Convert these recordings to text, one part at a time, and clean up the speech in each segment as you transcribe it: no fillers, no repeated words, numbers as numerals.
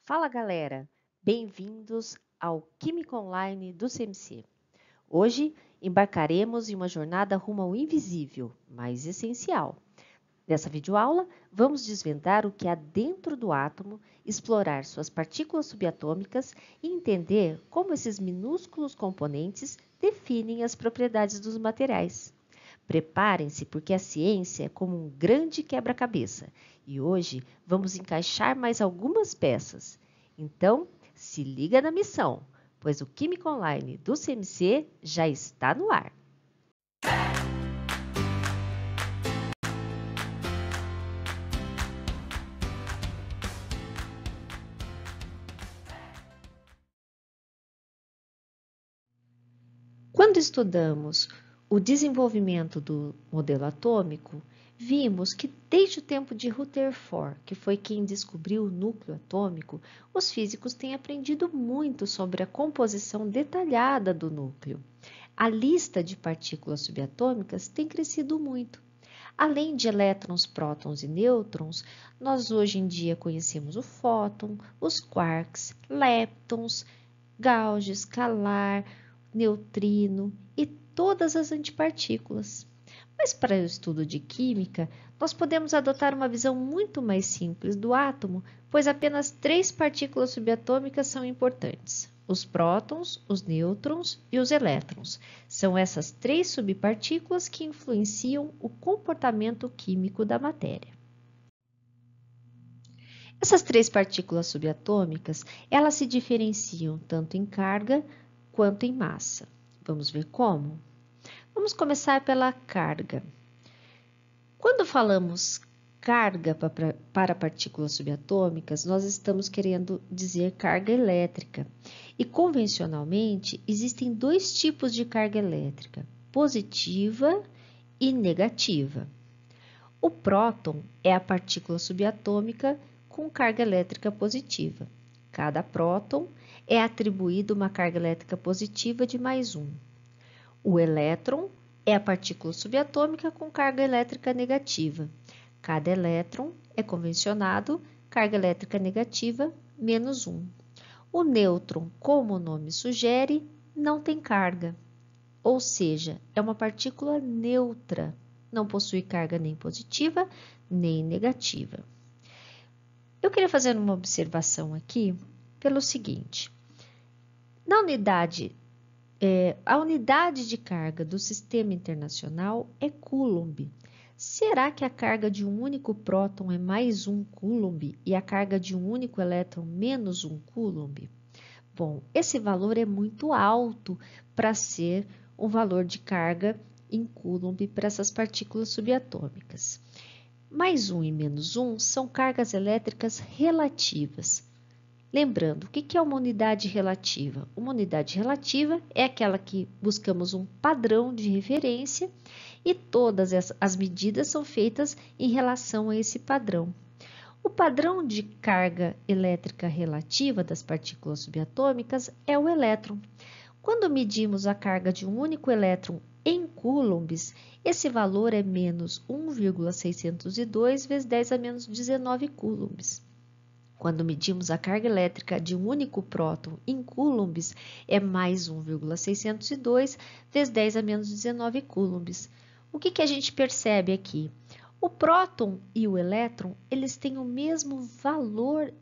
Fala galera, bem-vindos ao Química Online do CMC. Hoje embarcaremos em uma jornada rumo ao invisível, mas essencial. Nessa videoaula, vamos desvendar o que há dentro do átomo, explorar suas partículas subatômicas e entender como esses minúsculos componentes definem as propriedades dos materiais. Preparem-se porque a ciência é como um grande quebra-cabeça e hoje vamos encaixar mais algumas peças. Então, se liga na missão, pois o Química Online do CMC já está no ar. Quando estudamos o desenvolvimento do modelo atômico, vimos que desde o tempo de Rutherford, que foi quem descobriu o núcleo atômico, os físicos têm aprendido muito sobre a composição detalhada do núcleo. A lista de partículas subatômicas tem crescido muito. Além de elétrons, prótons e nêutrons, nós hoje em dia conhecemos o fóton, os quarks, leptons, gauge, escalar, neutrino e todas as antipartículas. Mas para o estudo de química, nós podemos adotar uma visão muito mais simples do átomo, pois apenas 3 partículas subatômicas são importantes: os prótons, os nêutrons e os elétrons. São essas 3 subpartículas que influenciam o comportamento químico da matéria. Essas 3 partículas subatômicas, elas se diferenciam tanto em carga quanto em massa. Vamos ver como? Vamos começar pela carga. Quando falamos carga para partículas subatômicas, nós estamos querendo dizer carga elétrica. E convencionalmente, existem 2 tipos de carga elétrica, positiva e negativa. O próton é a partícula subatômica com carga elétrica positiva. Cada próton é atribuído uma carga elétrica positiva de +1. O elétron é a partícula subatômica com carga elétrica negativa. Cada elétron é convencionado carga elétrica negativa -1. O nêutron, como o nome sugere, não tem carga, ou seja, é uma partícula neutra, não possui carga nem positiva nem negativa. Eu queria fazer uma observação aqui pelo seguinte: a unidade de carga do Sistema Internacional é Coulomb. Será que a carga de um único próton é +1 Coulomb e a carga de um único elétron -1 Coulomb? Bom, esse valor é muito alto para ser um valor de carga em Coulomb para essas partículas subatômicas. +1 e -1 são cargas elétricas relativas. Lembrando, o que é uma unidade relativa? Uma unidade relativa é aquela que buscamos um padrão de referência e todas as medidas são feitas em relação a esse padrão. O padrão de carga elétrica relativa das partículas subatômicas é o elétron. Quando medimos a carga de um único elétron em coulombs, esse valor é -1,602 vezes 10 a menos 19 coulombs. Quando medimos a carga elétrica de um único próton em coulombs, é mais 1,602 vezes 10 a menos 19 coulombs. O que a gente percebe aqui? O próton e o elétron, eles têm o mesmo valor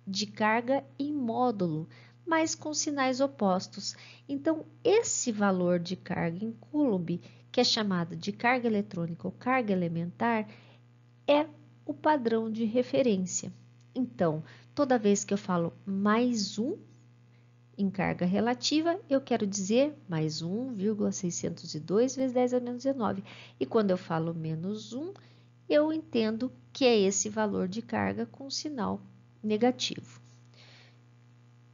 de carga em módulo, mas com sinais opostos. Então, esse valor de carga em Coulomb, que é chamado de carga eletrônica ou carga elementar, é o padrão de referência. Então, toda vez que eu falo +1 em carga relativa, eu quero dizer mais 1,602 vezes 10 a menos 19. E quando eu falo -1, eu entendo que é esse valor de carga com sinal negativo.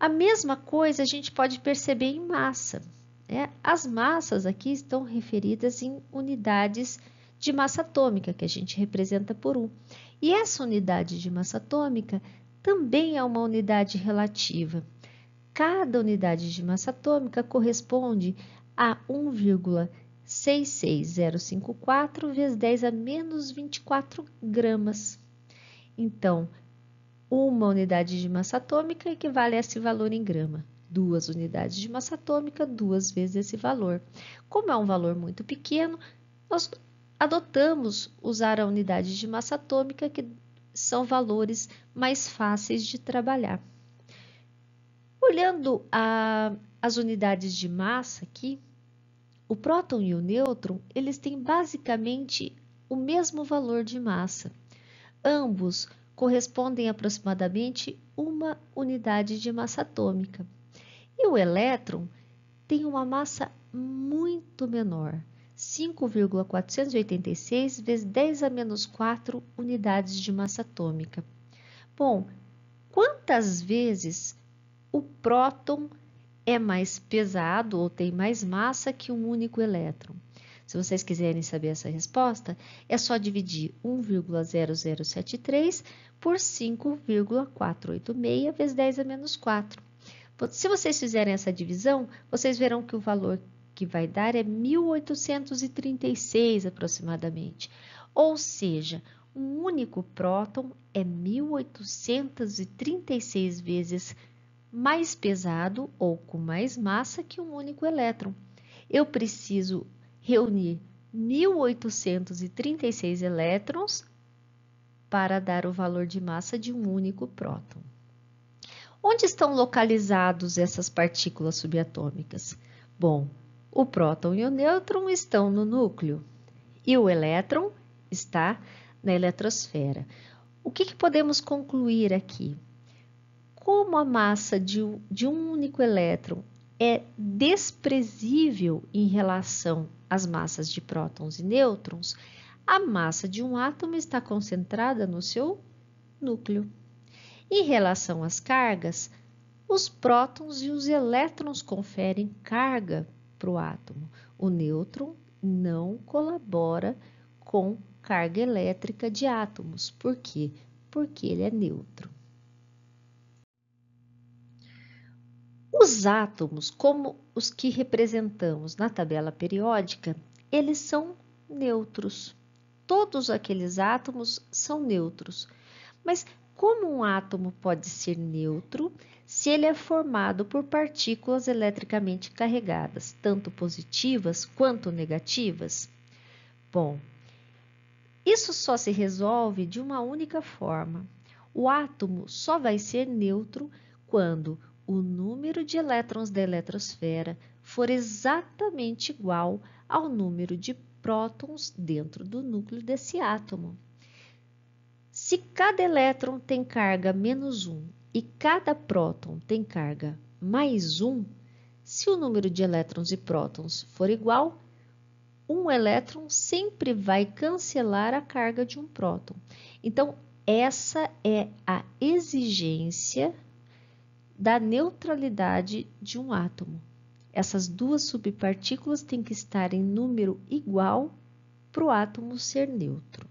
A mesma coisa a gente pode perceber em massa, né? As massas aqui estão referidas em unidades de massa atômica, que a gente representa por 1. E essa unidade de massa atômica também é uma unidade relativa. Cada unidade de massa atômica corresponde a 1,66054 vezes 10 a menos 24 gramas. Então, Uma unidade de massa atômica equivale a esse valor em grama. 2 unidades de massa atômica, 2 vezes esse valor. Como é um valor muito pequeno, nós adotamos usar a unidade de massa atômica, que são valores mais fáceis de trabalhar. Olhando as unidades de massa aqui, o próton e o nêutron, eles têm basicamente o mesmo valor de massa. Ambos correspondem aproximadamente uma unidade de massa atômica. E o elétron tem uma massa muito menor, 5,486 vezes 10 a menos 4 unidades de massa atômica. Bom, quantas vezes o próton é mais pesado ou tem mais massa que um único elétron? Se vocês quiserem saber essa resposta, é só dividir 1,0073 por 5,486 vezes 10 a menos 4. Se vocês fizerem essa divisão, vocês verão que o valor que vai dar é 1836 aproximadamente. Ou seja, um único próton é 1836 vezes mais pesado ou com mais massa que um único elétron. Eu preciso reunir 1836 elétrons para dar o valor de massa de um único próton. Onde estão localizados essas partículas subatômicas? Bom, o próton e o nêutron estão no núcleo e o elétron está na eletrosfera. O que podemos concluir aqui? Como a massa de um único elétron é desprezível em relação às massas de prótons e nêutrons, a massa de um átomo está concentrada no seu núcleo. Em relação às cargas, os prótons e os elétrons conferem carga para o átomo. O nêutron não colabora com carga elétrica de átomos. Por quê? Porque ele é neutro. Os átomos, como os que representamos na tabela periódica, eles são neutros. Todos aqueles átomos são neutros. Mas como um átomo pode ser neutro se ele é formado por partículas eletricamente carregadas, tanto positivas quanto negativas? Bom, isso só se resolve de uma única forma. O átomo só vai ser neutro quando o número de elétrons da eletrosfera for exatamente igual ao número de prótons dentro do núcleo desse átomo. Se cada elétron tem carga -1 e cada próton tem carga +1, se o número de elétrons e prótons for igual, um elétron sempre vai cancelar a carga de um próton. Então, essa é a exigência da neutralidade de um átomo. Essas duas subpartículas têm que estar em número igual para o átomo ser neutro.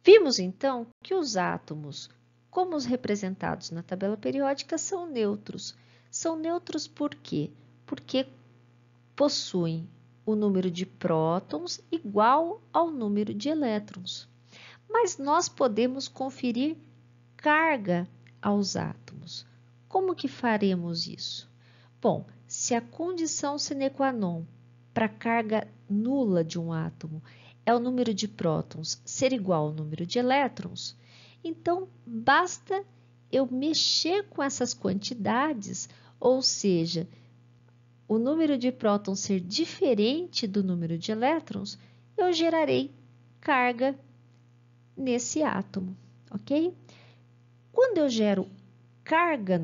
Vimos então que os átomos, como os representados na tabela periódica, são neutros. São neutros por quê? Porque possuem o número de prótons igual ao número de elétrons. Mas nós podemos conferir carga aos átomos. Como que faremos isso? Bom, se a condição sine qua non para a carga nula de um átomo é o número de prótons ser igual ao número de elétrons, então basta eu mexer com essas quantidades, ou seja, o número de prótons ser diferente do número de elétrons, eu gerarei carga nesse átomo, ok? Quando eu gero carga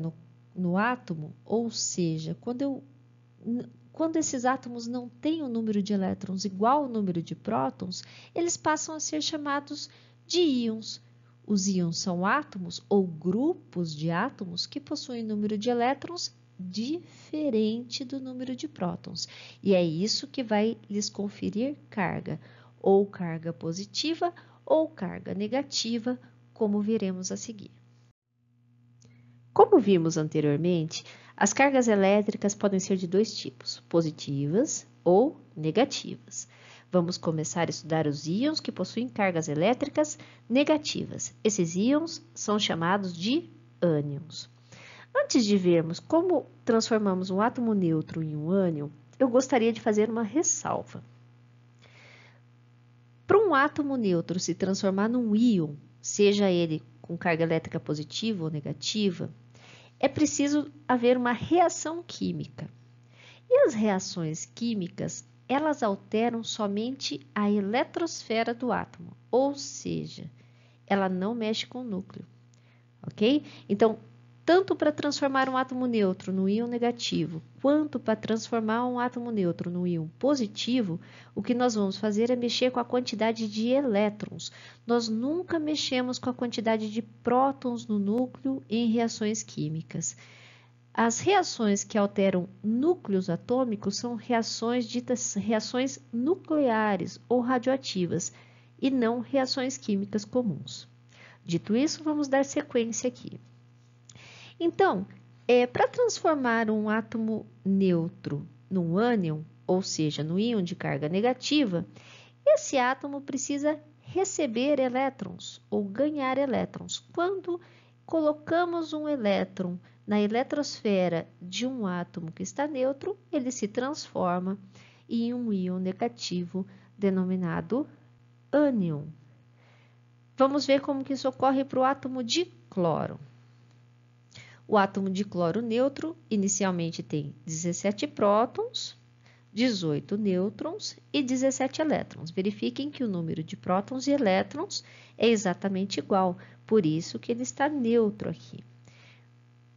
no átomo, ou seja, quando esses átomos não têm o número de elétrons igual ao número de prótons, eles passam a ser chamados de íons. Os íons são átomos ou grupos de átomos que possuem número de elétrons diferente do número de prótons. E é isso que vai lhes conferir carga, ou carga positiva ou carga negativa, como veremos a seguir. Como vimos anteriormente, as cargas elétricas podem ser de dois tipos, positivas ou negativas. Vamos começar a estudar os íons que possuem cargas elétricas negativas. Esses íons são chamados de ânions. Antes de vermos como transformamos um átomo neutro em um ânion, eu gostaria de fazer uma ressalva. Para um átomo neutro se transformar num íon, seja ele com carga elétrica positiva ou negativa, é preciso haver uma reação química. E as reações químicas, elas alteram somente a eletrosfera do átomo, ou seja, ela não mexe com o núcleo, ok? Então, tanto para transformar um átomo neutro no íon negativo, quanto para transformar um átomo neutro no íon positivo, o que nós vamos fazer é mexer com a quantidade de elétrons. Nós nunca mexemos com a quantidade de prótons no núcleo em reações químicas. As reações que alteram núcleos atômicos são reações ditas reações nucleares ou radioativas, e não reações químicas comuns. Dito isso, vamos dar sequência aqui. Então, para transformar um átomo neutro num ânion, ou seja, no íon de carga negativa, esse átomo precisa receber elétrons ou ganhar elétrons. Quando colocamos um elétron na eletrosfera de um átomo que está neutro, ele se transforma em um íon negativo denominado ânion. Vamos ver como que isso ocorre para o átomo de cloro. O átomo de cloro neutro inicialmente tem 17 prótons, 18 nêutrons e 17 elétrons. Verifiquem que o número de prótons e elétrons é exatamente igual, por isso que ele está neutro aqui.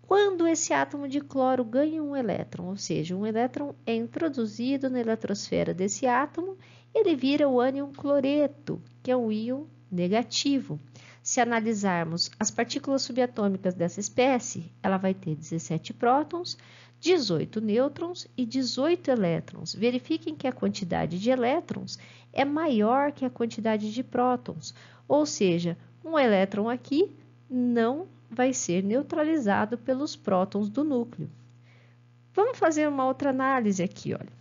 Quando esse átomo de cloro ganha um elétron, ou seja, um elétron é introduzido na eletrosfera desse átomo, ele vira o ânion cloreto, que é um íon negativo. Se analisarmos as partículas subatômicas dessa espécie, ela vai ter 17 prótons, 18 nêutrons e 18 elétrons. Verifiquem que a quantidade de elétrons é maior que a quantidade de prótons, ou seja, um elétron aqui não vai ser neutralizado pelos prótons do núcleo. Vamos fazer uma outra análise aqui, olha.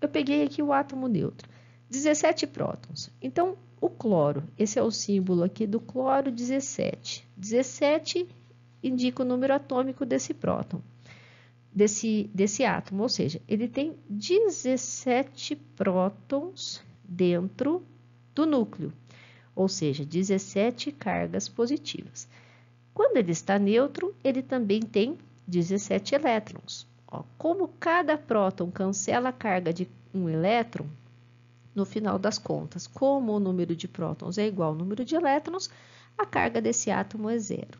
Eu peguei aqui o átomo neutro, 17 prótons. Então, o cloro, esse é o símbolo aqui do cloro 17. 17 indica o número atômico desse próton, desse átomo, ou seja, ele tem 17 prótons dentro do núcleo, ou seja, 17 cargas positivas. Quando ele está neutro, ele também tem 17 elétrons. Ó, como cada próton cancela a carga de um elétron, no final das contas, como o número de prótons é igual ao número de elétrons, a carga desse átomo é zero.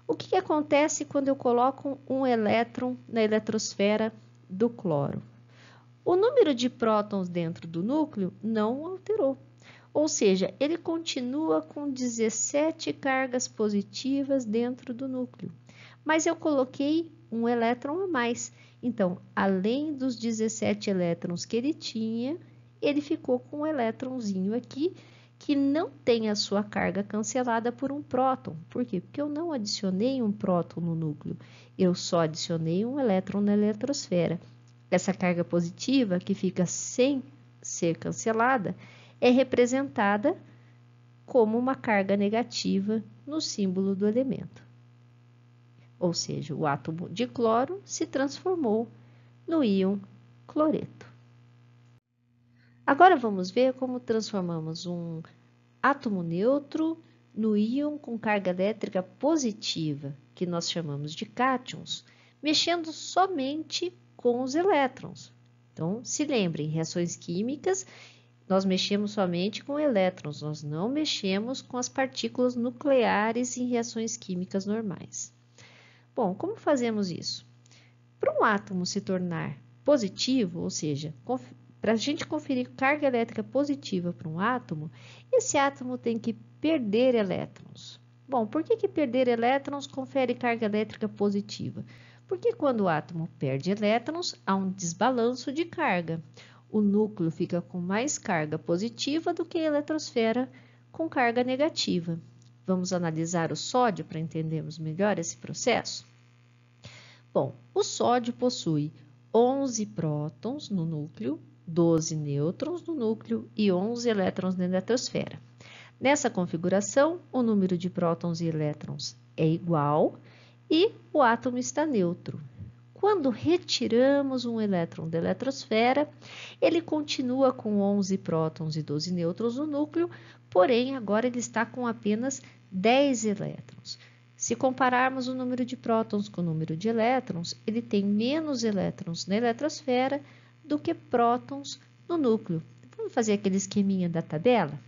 O que acontece quando eu coloco um elétron na eletrosfera do cloro? O número de prótons dentro do núcleo não alterou. Ou seja, ele continua com 17 cargas positivas dentro do núcleo. Mas eu coloquei um elétron a mais. Então, além dos 17 elétrons que ele tinha, ele ficou com um elétronzinho aqui que não tem a sua carga cancelada por um próton. Por quê? Porque eu não adicionei um próton no núcleo, eu só adicionei um elétron na eletrosfera. Essa carga positiva, que fica sem ser cancelada, é representada como uma carga negativa no símbolo do elemento. Ou seja, o átomo de cloro se transformou no íon cloreto. Agora vamos ver como transformamos um átomo neutro no íon com carga elétrica positiva, que nós chamamos de cátions, mexendo somente com os elétrons. Então, se lembrem, reações químicas, nós mexemos somente com elétrons, nós não mexemos com as partículas nucleares em reações químicas normais. Bom, como fazemos isso? Para um átomo se tornar positivo, ou seja, para a gente conferir carga elétrica positiva para um átomo, esse átomo tem que perder elétrons. Bom, por que perder elétrons confere carga elétrica positiva? Porque quando o átomo perde elétrons, há um desbalanço de carga. O núcleo fica com mais carga positiva do que a eletrosfera com carga negativa. Vamos analisar o sódio para entendermos melhor esse processo? Bom, o sódio possui 11 prótons no núcleo, 12 nêutrons no núcleo e 11 elétrons na eletrosfera. Nessa configuração, o número de prótons e elétrons é igual e o átomo está neutro. Quando retiramos um elétron da eletrosfera, ele continua com 11 prótons e 12 nêutrons no núcleo, porém agora ele está com apenas 10 elétrons. Se compararmos o número de prótons com o número de elétrons, ele tem menos elétrons na eletrosfera do que prótons no núcleo. Vamos fazer aquele esqueminha da tabela?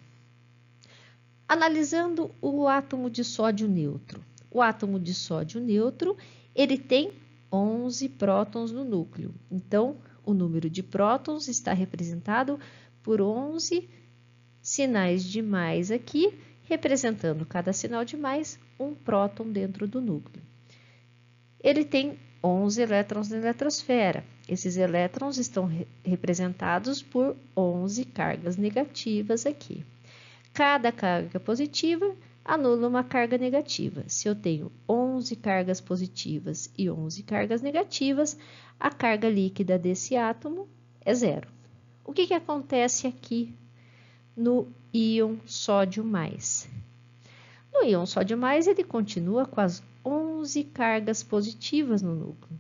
Analisando o átomo de sódio neutro. O átomo de sódio neutro, ele tem 11 prótons no núcleo. Então, o número de prótons está representado por 11 sinais de mais aqui, representando cada sinal de mais um próton dentro do núcleo. Ele tem 11 elétrons na eletrosfera. Esses elétrons estão representados por 11 cargas negativas aqui. Cada carga positiva anula uma carga negativa. Se eu tenho 11 cargas positivas e 11 cargas negativas, a carga líquida desse átomo é zero. O que acontece aqui no íon sódio mais? No íon sódio mais, ele continua com as 11 cargas positivas no núcleo.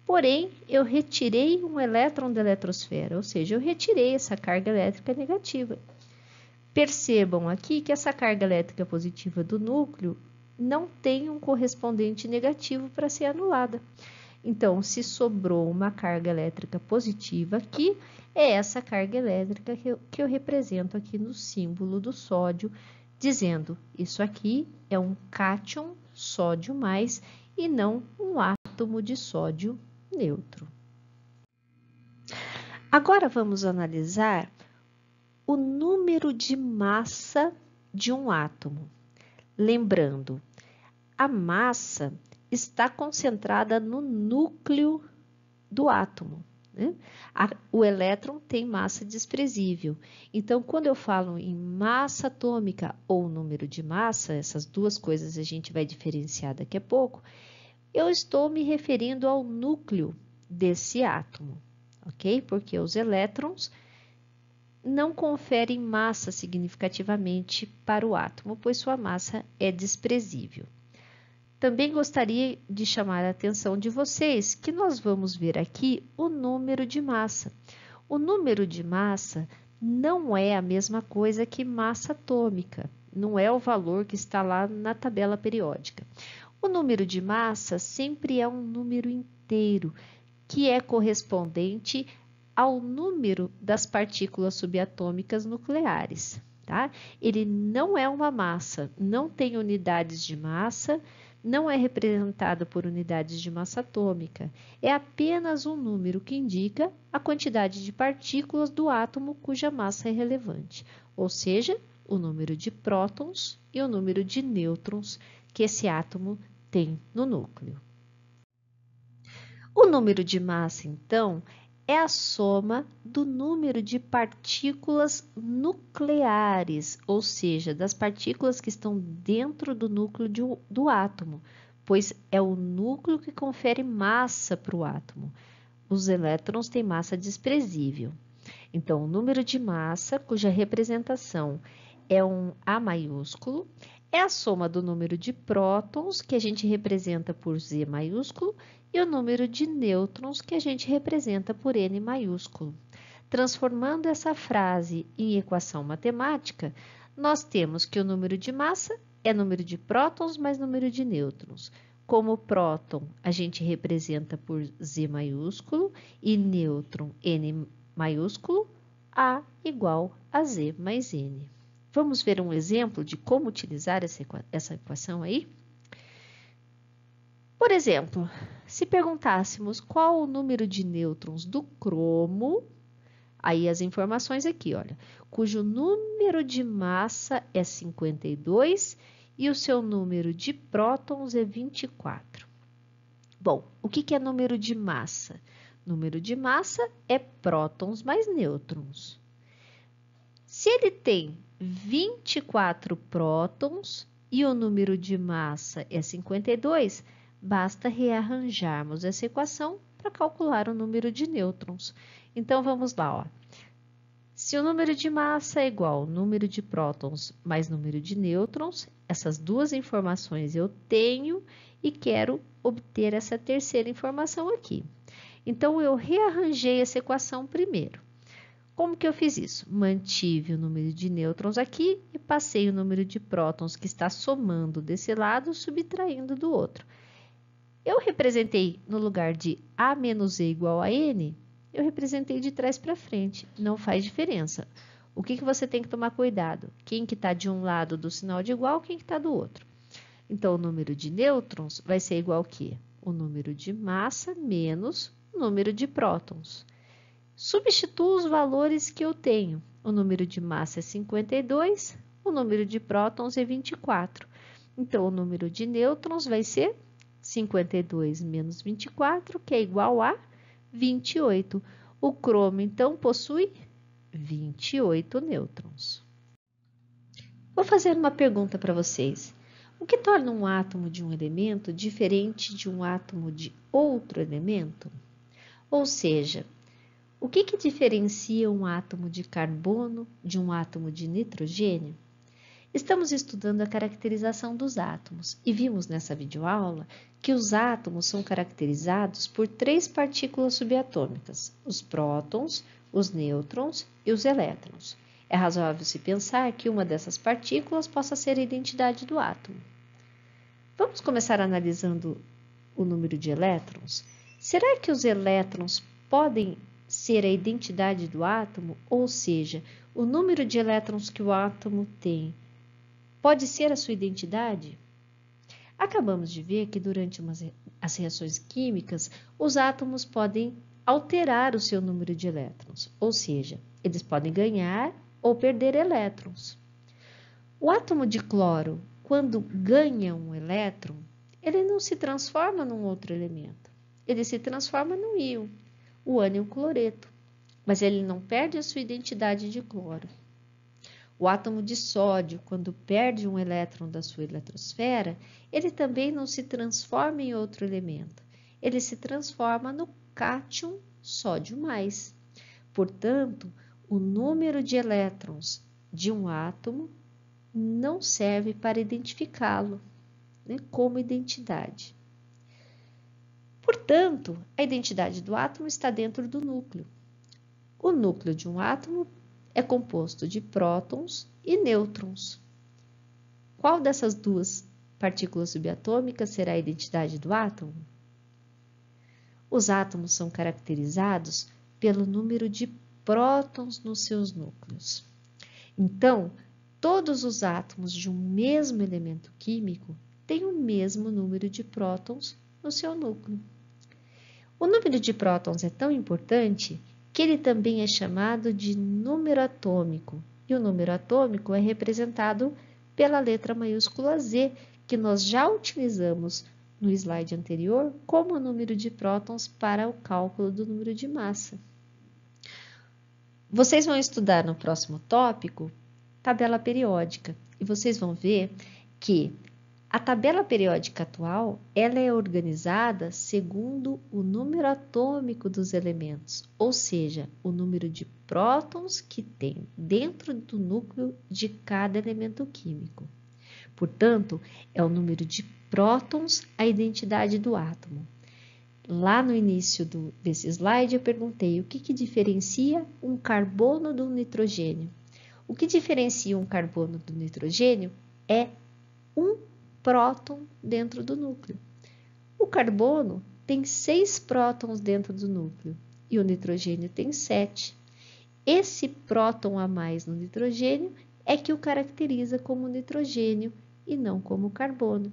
Porém, eu retirei um elétron da eletrosfera, ou seja, eu retirei essa carga elétrica negativa. Percebam aqui que essa carga elétrica positiva do núcleo não tem um correspondente negativo para ser anulada. Então, se sobrou uma carga elétrica positiva aqui, é essa carga elétrica que eu represento aqui no símbolo do sódio, dizendo isso aqui é um cátion sódio mais e não um átomo de sódio neutro. Agora vamos analisar o número de massa de um átomo. Lembrando, a massa está concentrada no núcleo do átomo, né? O elétron tem massa desprezível. Então, quando eu falo em massa atômica ou número de massa, essas duas coisas a gente vai diferenciar daqui a pouco, eu estou me referindo ao núcleo desse átomo, ok? Porque os elétrons não conferem massa significativamente para o átomo, pois sua massa é desprezível. Também gostaria de chamar a atenção de vocês que nós vamos ver aqui o número de massa. O número de massa não é a mesma coisa que massa atômica, não é o valor que está lá na tabela periódica. O número de massa sempre é um número inteiro, que é correspondente ao número das partículas subatômicas nucleares, tá? Ele não é uma massa, não tem unidades de massa, não é representado por unidades de massa atômica, é apenas um número que indica a quantidade de partículas do átomo cuja massa é relevante, ou seja, o número de prótons e o número de nêutrons que esse átomo tem no núcleo. O número de massa, então, é a soma do número de partículas nucleares, ou seja, das partículas que estão dentro do núcleo do átomo, pois é o núcleo que confere massa para o átomo. Os elétrons têm massa desprezível. Então, o número de massa, cuja representação é um A maiúsculo, é a soma do número de prótons, que a gente representa por Z maiúsculo, e o número de nêutrons, que a gente representa por N maiúsculo. Transformando essa frase em equação matemática, nós temos que o número de massa é número de prótons mais número de nêutrons. Como próton, a gente representa por Z maiúsculo e nêutron N maiúsculo, A igual a Z mais N. Vamos ver um exemplo de como utilizar essa equação aí? Por exemplo, se perguntássemos qual o número de nêutrons do cromo, aí as informações aqui, olha, cujo número de massa é 52 e o seu número de prótons é 24. Bom, o que é número de massa? Número de massa é prótons mais nêutrons. Se ele tem 24 prótons e o número de massa é 52, basta rearranjarmos essa equação para calcular o número de nêutrons. Então, vamos lá, ó. Se o número de massa é igual ao número de prótons mais número de nêutrons, essas duas informações eu tenho e quero obter essa terceira informação aqui. Então, eu rearranjei essa equação primeiro. Como que eu fiz isso? Mantive o número de nêutrons aqui e passei o número de prótons que está somando desse lado, subtraindo do outro. Eu representei no lugar de A menos E igual a N, eu representei de trás para frente, não faz diferença. O que você tem que tomar cuidado? Quem que está de um lado do sinal de igual, quem que está do outro. Então, o número de nêutrons vai ser igual a quê? O número de massa menos o número de prótons. Substituo os valores que eu tenho. O número de massa é 52, o número de prótons é 24. Então, o número de nêutrons vai ser 52 menos 24, que é igual a 28. O cromo, então, possui 28 nêutrons. Vou fazer uma pergunta para vocês. O que torna um átomo de um elemento diferente de um átomo de outro elemento? Ou seja, o que diferencia um átomo de carbono de um átomo de nitrogênio? Estamos estudando a caracterização dos átomos e vimos nessa videoaula que os átomos são caracterizados por 3 partículas subatômicas, os prótons, os nêutrons e os elétrons. É razoável se pensar que uma dessas partículas possa ser a identidade do átomo. Vamos começar analisando o número de elétrons? Será que os elétrons podem ser a identidade do átomo, ou seja, o número de elétrons que o átomo tem pode ser a sua identidade? Acabamos de ver que durante as reações químicas, os átomos podem alterar o seu número de elétrons, ou seja, eles podem ganhar ou perder elétrons. O átomo de cloro, quando ganha um elétron, ele não se transforma num outro elemento, ele se transforma num íon, o ânion cloreto, mas ele não perde a sua identidade de cloro. O átomo de sódio, quando perde um elétron da sua eletrosfera, ele também não se transforma em outro elemento. Ele se transforma no cátion sódio mais. Portanto, o número de elétrons de um átomo não serve para identificá-lo, né, como identidade. Portanto, a identidade do átomo está dentro do núcleo. O núcleo de um átomo é composto de prótons e nêutrons. Qual dessas duas partículas subatômicas será a identidade do átomo? Os átomos são caracterizados pelo número de prótons nos seus núcleos. Então, todos os átomos de um mesmo elemento químico têm o mesmo número de prótons no seu núcleo. O número de prótons é tão importante que ele também é chamado de número atômico, e o número atômico é representado pela letra maiúscula Z, que nós já utilizamos no slide anterior como número de prótons para o cálculo do número de massa. Vocês vão estudar no próximo tópico tabela periódica, e vocês vão ver que a tabela periódica atual, ela é organizada segundo o número atômico dos elementos, ou seja, o número de prótons que tem dentro do núcleo de cada elemento químico. Portanto, é o número de prótons a identidade do átomo. Lá no início desse slide eu perguntei o que diferencia um carbono do nitrogênio. O que diferencia um carbono do nitrogênio é um próton dentro do núcleo. O carbono tem 6 prótons dentro do núcleo e o nitrogênio tem 7. Esse próton a mais no nitrogênio é que o caracteriza como nitrogênio e não como carbono.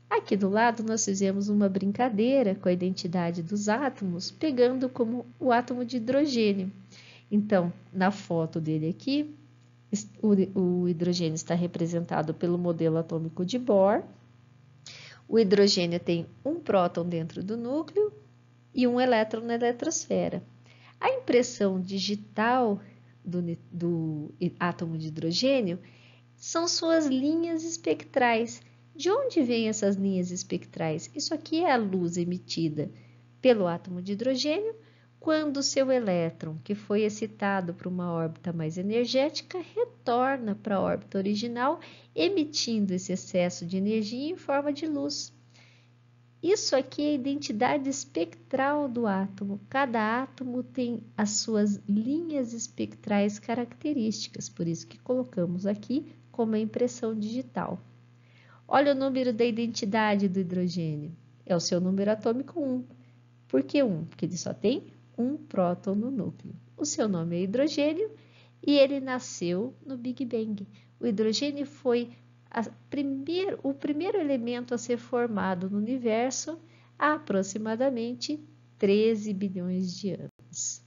Aqui do lado nós fizemos uma brincadeira com a identidade dos átomos, pegando como o átomo de hidrogênio. Então, na foto dele aqui, o hidrogênio está representado pelo modelo atômico de Bohr. O hidrogênio tem um próton dentro do núcleo e um elétron na eletrosfera. A impressão digital do átomo de hidrogênio são suas linhas espectrais. De onde vêm essas linhas espectrais? Isso aqui é a luz emitida pelo átomo de hidrogênio quando seu elétron, que foi excitado para uma órbita mais energética, retorna para a órbita original, emitindo esse excesso de energia em forma de luz. Isso aqui é a identidade espectral do átomo. Cada átomo tem as suas linhas espectrais características, por isso que colocamos aqui como a impressão digital. Olha o número da identidade do hidrogênio. É o seu número atômico 1. Por que 1? Porque ele só tem um próton no núcleo. O seu nome é hidrogênio e ele nasceu no Big Bang. O hidrogênio foi o primeiro elemento a ser formado no universo há aproximadamente 13 bilhões de anos.